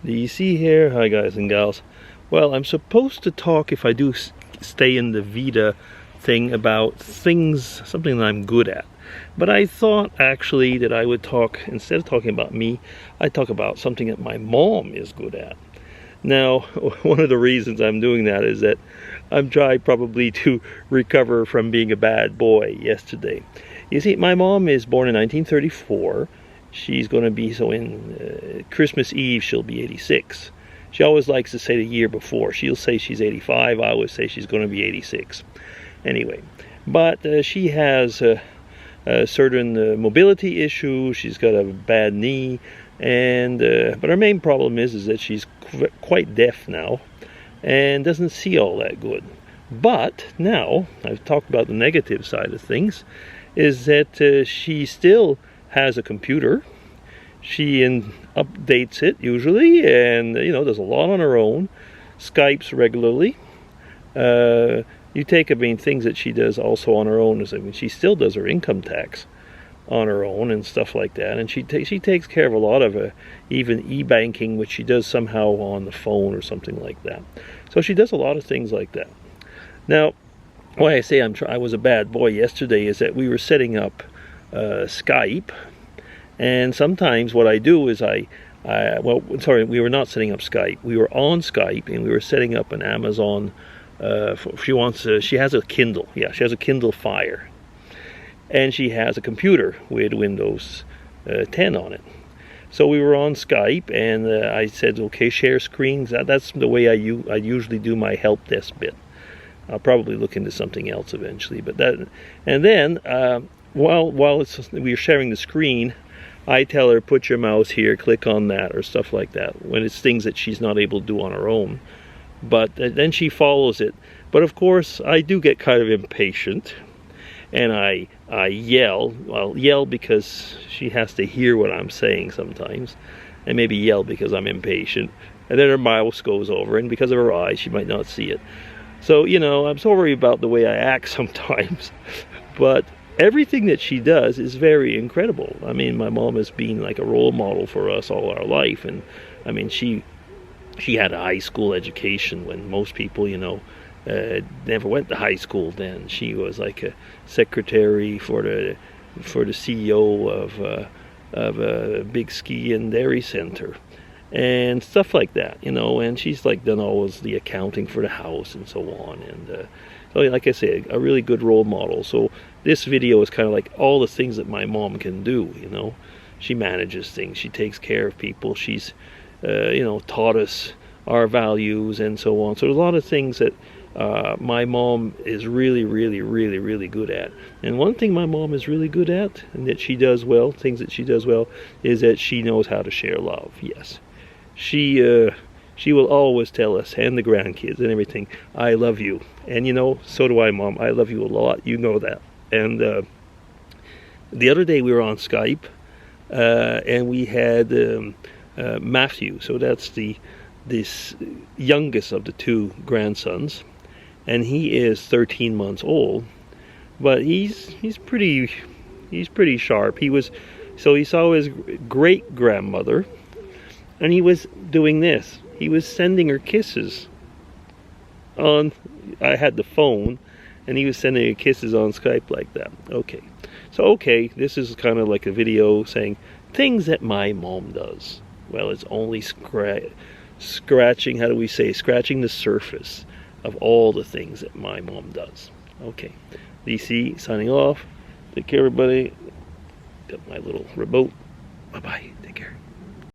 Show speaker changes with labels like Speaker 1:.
Speaker 1: Do you see here? Hi guys and gals. Well, I'm supposed to talk, if I do stay in the veda thing, about things, something that I'm good at. But I thought actually that I would talk, instead of talking about me, I'd talk about something that my mom is good at. Now, one of the reasons I'm doing that is that I'm trying probably to recover from being a bad boy yesterday. You see, my mom is born in 1934. She's going to be, so in Christmas Eve, she'll be 86. She always likes to say the year before. She'll say she's 85. I always say she's going to be 86. Anyway, but she has certain mobility issues. She's got a bad knee, and but her main problem is that she's quite deaf now and doesn't see all that good. But now, I've talked about the negative side of things, is that she still has a computer. She updates it usually, and does a lot on her own. Skypes regularly. You take, things that she does also on her own. She still does her income tax on her own and stuff like that, and she takes care of a lot of even e-banking, which she does somehow on the phone or something like that. So she does a lot of things like that. Now, why I say I was a bad boy yesterday is that we were setting up Skype, and sometimes what I do is we were not setting up Skype. We were on Skype, and we were setting up an Amazon. She has a Kindle. Yeah, she has a Kindle Fire, and she has a computer with Windows 10 on it. So we were on Skype, and I said, okay, share screens. That's the way I usually do my help desk bit. I'll probably look into something else eventually, but that. And then while we were sharing the screen, I tell her, put your mouse here, click on that, or stuff like that, when it's things that she's not able to do on her own. But then she follows it. But of course, I do get kind of impatient, and I yell. Well, yell because she has to hear what I'm saying sometimes, and maybe yell because I'm impatient. And then her mouse goes over, and because of her eyes, she might not see it. So, I'm sorry about the way I act sometimes, but everything that she does is very incredible. I mean, my mom has been like a role model for us all our life, and I mean, she had a high school education when most people, never went to high school then. She was like a secretary for the CEO of a big ski and dairy center, and stuff like that, and she's like done always the accounting for the house and so on, and so like I say, a really good role model. So this video is kind of like all the things that my mom can do. She manages things, she takes care of people, she's taught us our values and so on. So there's a lot of things that my mom is really, really, really, really good at. And one thing my mom is really good at, and that she does well, things that she does well, is that she knows how to share love. Yes. She will always tell us, and the grandkids and everything, I love you. And so do I, Mom. I love you a lot. You know that. And the other day we were on Skype, and we had Matthew. So that's this youngest of the two grandsons, and he is 13 months old. But he's pretty sharp. He saw his great grandmother, and he was doing this. He was sending her kisses on. I had the phone, and he was sending her kisses on Skype like that. Okay, so this is kind of like a video saying things that my mom does. Well, it's only scratching. How do we say? Scratching the surface of all the things that my mom does. Okay, DC signing off. Take care, everybody. Got my little remote. Bye bye. Take care.